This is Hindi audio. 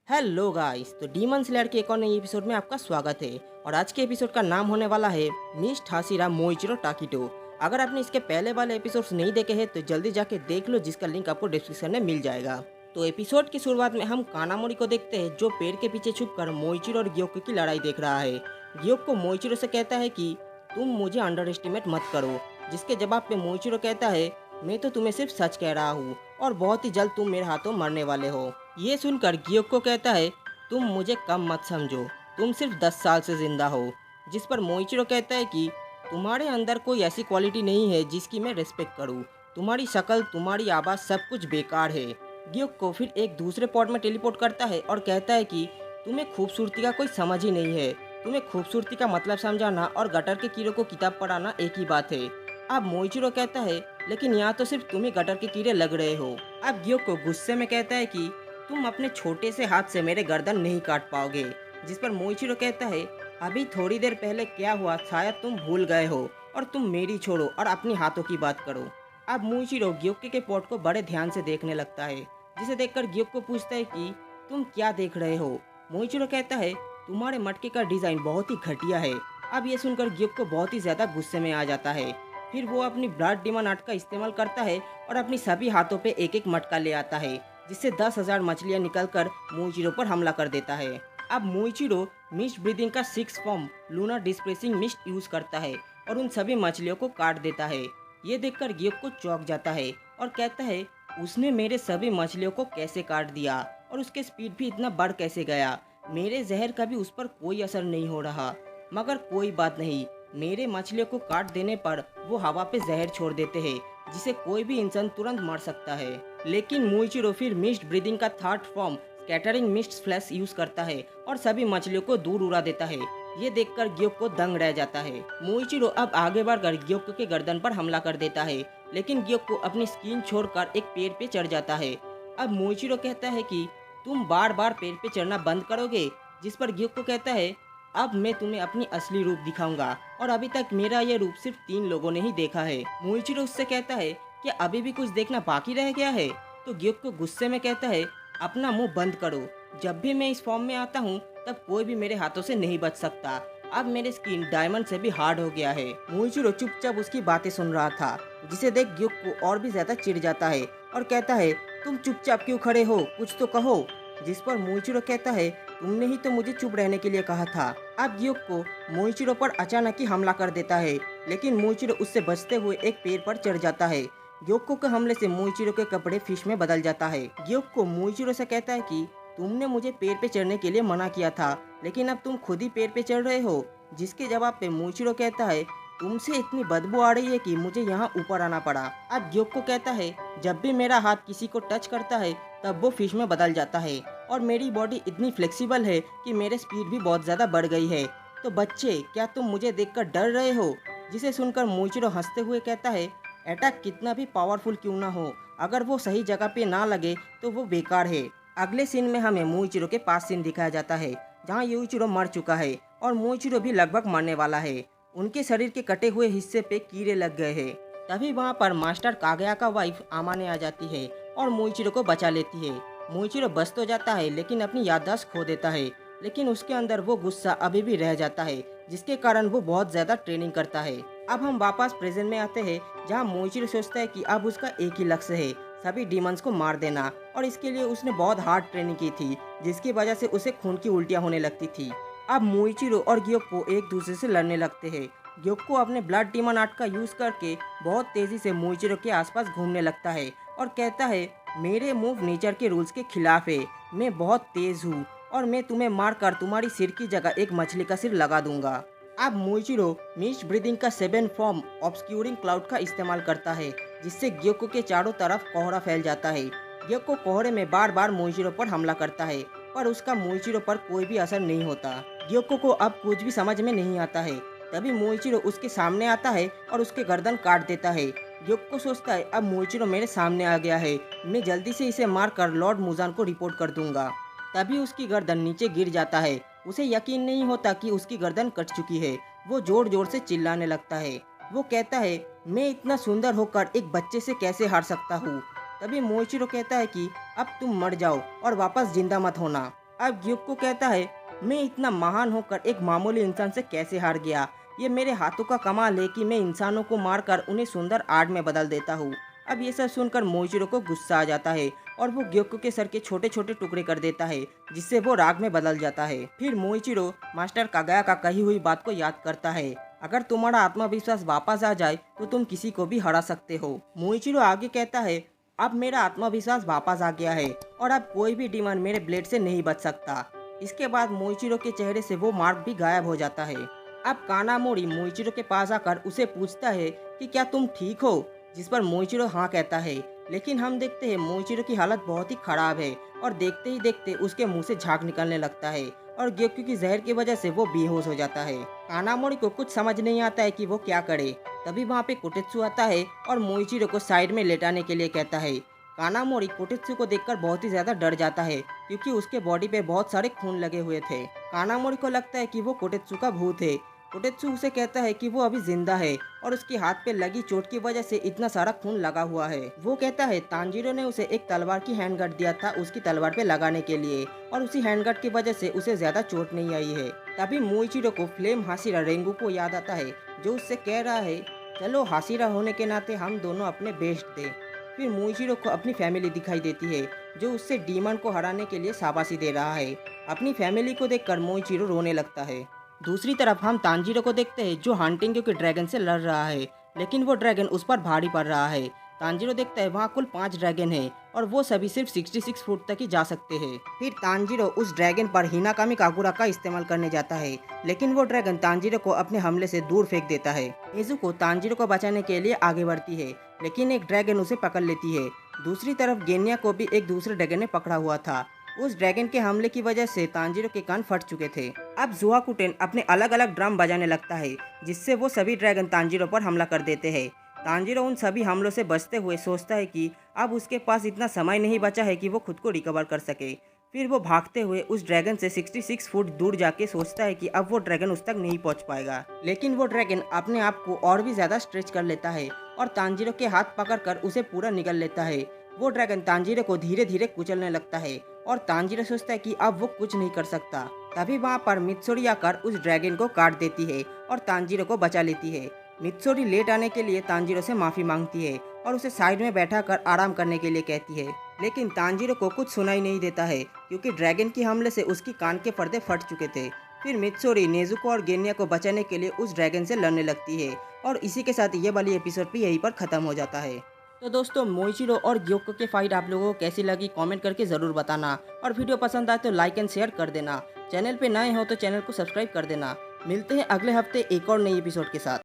हेलो गाइस, तो डीमन स्लेयर के एक और नई एपिसोड में आपका स्वागत है। और आज के एपिसोड का नाम होने वाला है मिस्ट हाशिरा मोइचिरो टाकिटो। अगर आपने इसके पहले वाले एपिसोड्स नहीं देखे हैं तो जल्दी जाके देख लो, जिसका लिंक आपको डिस्क्रिप्शन में मिल जाएगा। तो एपिसोड की शुरुआत में हम कानामोरी को देखते हैं, जो पेड़ के पीछे छुपकर मोइचिरो और ग्योको की लड़ाई देख रहा है। ग्योको मोइचिरो से कहता है कि तुम मुझे अंडर एस्टिमेट मत करो, जिसके जवाब पे मोइचिरो कहता है मैं तो तुम्हें सिर्फ सच कह रहा हूँ और बहुत ही जल्द तुम मेरे हाथों मरने वाले हो। ये सुनकर ग्योको कहता है तुम मुझे कम मत समझो, तुम सिर्फ 10 साल से जिंदा हो। जिस पर मोइचिरो कहता है कि तुम्हारे अंदर कोई ऐसी क्वालिटी नहीं है जिसकी मैं रिस्पेक्ट करूं। तुम्हारी शक्ल, तुम्हारी आवाज़, सब कुछ बेकार है। ग्योको फिर एक दूसरे पॉट में टेलीपोर्ट करता है और कहता है कि तुम्हें खूबसूरती का कोई समझ ही नहीं है। तुम्हें खूबसूरती का मतलब समझाना और गटर के कीड़ों को किताब पढ़ाना एक ही बात है। अब मोइचिरो कहता है लेकिन यहाँ तो सिर्फ तुम ही गटर के कीड़े लग रहे हो। अब ग्योको गुस्से में कहता है कि तुम अपने छोटे से हाथ से मेरे गर्दन नहीं काट पाओगे। जिस पर मोइचिरो कहता है अभी थोड़ी देर पहले क्या हुआ शायद तुम भूल गए हो, और तुम मेरी छोड़ो और अपनी हाथों की बात करो। अब मोइचिरो ग्योको के पॉट को बड़े ध्यान से देखने लगता है, जिसे देखकर ग्योको पूछता है कि तुम क्या देख रहे हो। मोइचिरो कहता है तुम्हारे मटके का डिजाइन बहुत ही घटिया है। अब ये सुनकर ग्योको बहुत ही ज्यादा गुस्से में आ जाता है। फिर वो अपनी ब्लड डिमन आर्ट का इस्तेमाल करता है और अपनी सभी हाथों पे एक एक मटका ले आता है, जिससे 10,000 मछलियां निकलकर मोइचिरो पर हमला कर देता है। अब मोइचिरो मिस्ट ब्रीदिंग का 6 form lunar dispersing mist use करता है और उन सभी मछलियों को काट देता है। ये देखकर ग्योको चौंक जाता है और कहता है उसने मेरे सभी मछलियों को कैसे काट दिया और उसके स्पीड भी इतना बढ़ कैसे गया। मेरे जहर का भी उस पर कोई असर नहीं हो रहा। मगर कोई बात नहीं, मेरे मछलियों को काट देने पर वो हवा पे जहर छोड़ देते हैं, जिसे कोई भी इंसान तुरंत मार सकता है। लेकिन मोइचिरो फिर मिस्ट ब्रीदिंग का third form scattering mist flash use करता है और सभी मछलियों को दूर उड़ा देता है। ये देखकर ग्योको दंग रह जाता है। मोइचिरो अब आगे बढ़कर ग्योको के गर्दन पर हमला कर देता है, लेकिन ग्योको अपनी स्किन छोड़कर एक पेड़ पे चढ़ जाता है। अब मोइचिरो कहता है कि तुम बार बार पेड़ पे चढ़ना बंद करोगे। जिस पर ग्योको कहता है अब मैं तुम्हें अपनी असली रूप दिखाऊंगा, और अभी तक मेरा ये रूप सिर्फ 3 लोगों ने ही देखा है। मोइचिरो उससे कहता है कि अभी भी कुछ देखना बाकी रह गया है। तो ग्योको गुस्से में कहता है अपना मुंह बंद करो। जब भी मैं इस फॉर्म में आता हूँ तब कोई भी मेरे हाथों से नहीं बच सकता। अब मेरी स्किन डायमंड से भी हार्ड हो गया है। मोइचिरो चुपचाप उसकी बातें सुन रहा था, जिसे देख ग्योको और भी ज्यादा चिढ़ जाता है और कहता है तुम चुपचाप क्यों खड़े हो, कुछ तो कहो। जिस पर मोइचिरो कहता है तुमने ही तो मुझे चुप रहने के लिए कहा था। अब ग्योको मोइचिरो पर अचानक ही हमला कर देता है, लेकिन मोइचिरो उससे बचते हुए एक पेड़ पर चढ़ जाता है। ग्योको के हमले से मोइचिरो के कपड़े फिश में बदल जाता है। ग्योको मोइचिरो से कहता है कि तुमने मुझे पेड़ पे चढ़ने के लिए मना किया था, लेकिन अब तुम खुद ही पेड़ पे चढ़ रहे हो। जिसके जवाब पे मोइचिरो कहता है तुमसे इतनी बदबू आ रही है कि मुझे यहाँ ऊपर आना पड़ा। अब ग्योको कहता है जब भी मेरा हाथ किसी को टच करता है तब वो फिश में बदल जाता है, और मेरी बॉडी इतनी फ्लेक्सिबल है कि मेरे स्पीड भी बहुत ज़्यादा बढ़ गई है। तो बच्चे, क्या तुम मुझे देखकर डर रहे हो। जिसे सुनकर मोइचिरो हंसते हुए कहता है अटैक कितना भी पावरफुल क्यों ना हो, अगर वो सही जगह पे ना लगे तो वो बेकार है। अगले सीन में हमें मोइचिरो के पास सीन दिखाया जाता है, जहाँ योइचिरो मर चुका है और मोइचिरो भी लगभग मरने वाला है। उनके शरीर के कटे हुए हिस्से पे कीड़े लग गए हैं। तभी वहाँ पर मास्टर कागया का वाइफ आमाने आ जाती है और मोइचिरो को बचा लेती है। मोइचिरो बच तो जाता है लेकिन अपनी याददाश्त खो देता है, लेकिन उसके अंदर वो गुस्सा अभी भी रह जाता है, जिसके कारण वो बहुत ज्यादा ट्रेनिंग करता है। अब हम वापस प्रेजेंट में आते हैं, जहाँ मोइचिरो सोचता है कि अब उसका एक ही लक्ष्य है, सभी डीमंस को मार देना, और इसके लिए उसने बहुत हार्ड ट्रेनिंग की थी, जिसकी वजह से उसे खून की उल्टियाँ होने लगती थी। अब मोइचिरो और ग्योको एक दूसरे से लड़ने लगते हैं। ग्योको अपने ब्लड डीमन आर्ट का यूज करके बहुत तेजी से मोइचिरो के आसपास घूमने लगता है और कहता है मेरे मूव नेचर के रूल्स के खिलाफ है, मैं बहुत तेज हूँ और मैं तुम्हें मारकर तुम्हारी सिर की जगह एक मछली का सिर लगा दूंगा। अब मोइचिरो मिस्ट ब्रीदिंग का 7 फॉर्म ऑब्सक्यूरिंग क्लाउड का इस्तेमाल करता है, जिससे ग्योको के चारों तरफ कोहरा फैल जाता है। ग्योको कोहरे में बार बार मोइचिरो पर हमला करता है, पर उसका मोइचिरो पर कोई भी असर नहीं होता। ग्योको को अब कुछ भी समझ में नहीं आता है। तभी मोइचिरो उसके सामने आता है और उसके गर्दन काट देता है। ग्योको सोचता है अब मोइचिरो मेरे सामने आ गया है, मैं जल्दी से इसे मारकर लॉर्ड मुजान को रिपोर्ट कर दूंगा। तभी उसकी गर्दन नीचे गिर जाता है। उसे यकीन नहीं होता कि उसकी गर्दन कट चुकी है। वो जोर जोर से चिल्लाने लगता है। वो कहता है मैं इतना सुंदर होकर एक बच्चे से कैसे हार सकता हूँ। तभी मोइचिरो कहता है कि अब तुम मर जाओ और वापस जिंदा मत होना। अब ग्युको कहता है, मैं इतना महान होकर एक मामूली इंसान से कैसे हार गया। ये मेरे हाथों का कमाल है कि मैं इंसानों को मारकर उन्हें सुंदर आर्ट में बदल देता हूँ। अब ये सब सुनकर मोइचिरो को गुस्सा आ जाता है और वो ग्योको के सर के छोटे छोटे टुकड़े कर देता है, जिससे वो राग में बदल जाता है। फिर मोइचिरो मास्टर कागाया का कही हुई बात को याद करता है, अगर तुम्हारा आत्मविश्वास वापस आ जाए तो तुम किसी को भी हरा सकते हो। मोइचिरो आगे कहता है, अब मेरा आत्मविश्वास वापस आ गया है और अब कोई भी डीमन मेरे ब्लेड से नहीं बच सकता। इसके बाद मोइचिरो के चेहरे से वो मार्क भी गायब हो जाता है। अब कानामोरी मोइचिरो के पास आकर उसे पूछता है कि क्या तुम ठीक हो, जिस पर मोइचिरो हाँ कहता है। लेकिन हम देखते हैं मोइचिरो की हालत बहुत ही खराब है और देखते ही देखते उसके मुंह से झाग निकलने लगता है और ग्योक्यू की जहर की वजह से वो बेहोश हो जाता है। कानामोरी को कुछ समझ नहीं आता है कि वो क्या करे। तभी वहाँ पे कोटेत्सु आता है और मोइचिरो को साइड में लेटाने के लिए कहता है। कानामोरी कोटेत्सु को देखकर बहुत ही ज्यादा डर जाता है, क्योंकि उसके बॉडी पे बहुत सारे खून लगे हुए थे। कानामोरी को लगता है कि वो कोटेत्सु का भूत है। कोटेत्सु उसे कहता है कि वो अभी जिंदा है और उसके हाथ पे लगी चोट की वजह से इतना सारा खून लगा हुआ है। वो कहता है तांजीरो ने उसे एक तलवार की हैंडगार्ड दिया था उसकी तलवार पे लगाने के लिए, और उसी हैंडगार्ड की वजह से उसे ज्यादा चोट नहीं आई है। तभी मोइचिरो को फ्लेम हाशिरा रेंगू को याद आता है, जो उससे कह रहा है, चलो हाशिरा होने के नाते हम दोनों अपने बेस्ट दें। फिर मोइचिरो को अपनी फैमिली दिखाई देती है, जो उससे डीमन को हराने के लिए शाबाशी दे रहा है। अपनी फैमिली को देखकर मोइचिरो रोने लगता है। दूसरी तरफ हम तांजीरो को देखते हैं, जो हंटिंग के ड्रैगन से लड़ रहा है, लेकिन वो ड्रैगन उस पर भारी पड़ रहा है। तांजीरो देखता है वहाँ कुल 5 ड्रैगन हैं और वो सभी सिर्फ 66 फुट तक ही जा सकते हैं। फिर तांजीरो उस ड्रैगन पर हिनाकामी काकुरा का इस्तेमाल करने जाता है, लेकिन वो ड्रैगन तांजीरो को अपने हमले से दूर फेंक देता है। नेजुको तांजीरो को बचाने के लिए आगे बढ़ती है, लेकिन एक ड्रैगन उसे पकड़ लेती है। दूसरी तरफ गेनिया को भी एक दूसरे ड्रैगन ने पकड़ा हुआ था। उस ड्रैगन के हमले की वजह से तांजीरो के कान फट चुके थे। अब जुहाकुटेन अपने अलग अलग ड्रम बजाने लगता है, जिससे वो सभी ड्रैगन तांजीरो पर हमला कर देते हैं। तांजीरो उन सभी हमलों से बचते हुए सोचता है कि अब उसके पास इतना समय नहीं बचा है कि वो खुद को रिकवर कर सके। फिर वो भागते हुए उस ड्रैगन से 66 फुट दूर जाके सोचता है कि अब वो ड्रैगन उस तक नहीं पहुंच पाएगा। लेकिन वो ड्रैगन अपने आप को और भी ज्यादा स्ट्रेच कर लेता है और तांजीरो के हाथ पकड़कर उसे पूरा निगल लेता है। वो ड्रैगन तांजीरो को धीरे धीरे कुचलने लगता है और तांजीरो सोचता है कि अब वो कुछ नहीं कर सकता। तभी वहाँ पर मित्सुरी आकर उस ड्रैगन को काट देती है और तांजीरो को बचा लेती है। मित्सुरी लेट आने के लिए तांजीरो से माफी मांगती है और उसे साइड में बैठाकर आराम करने के लिए कहती है, लेकिन तांजीरो को कुछ सुनाई नहीं देता है, क्योंकि ड्रैगन के हमले से उसकी कान के पर्दे फट चुके थे। फिर मित्सुरी नेजुको और गेनिया को बचाने के लिए उस ड्रैगन से लड़ने लगती है और इसी के साथ ये वाली एपिसोड भी यहीं पर खत्म हो जाता है। तो दोस्तों, मोइचिरो और ग्योको के फाइट आप लोगों को कैसी लगी कमेंट करके ज़रूर बताना, और वीडियो पसंद आए तो लाइक एंड शेयर कर देना। चैनल पे नए हो तो चैनल को सब्सक्राइब कर देना। मिलते हैं अगले हफ्ते एक और नई एपिसोड के साथ।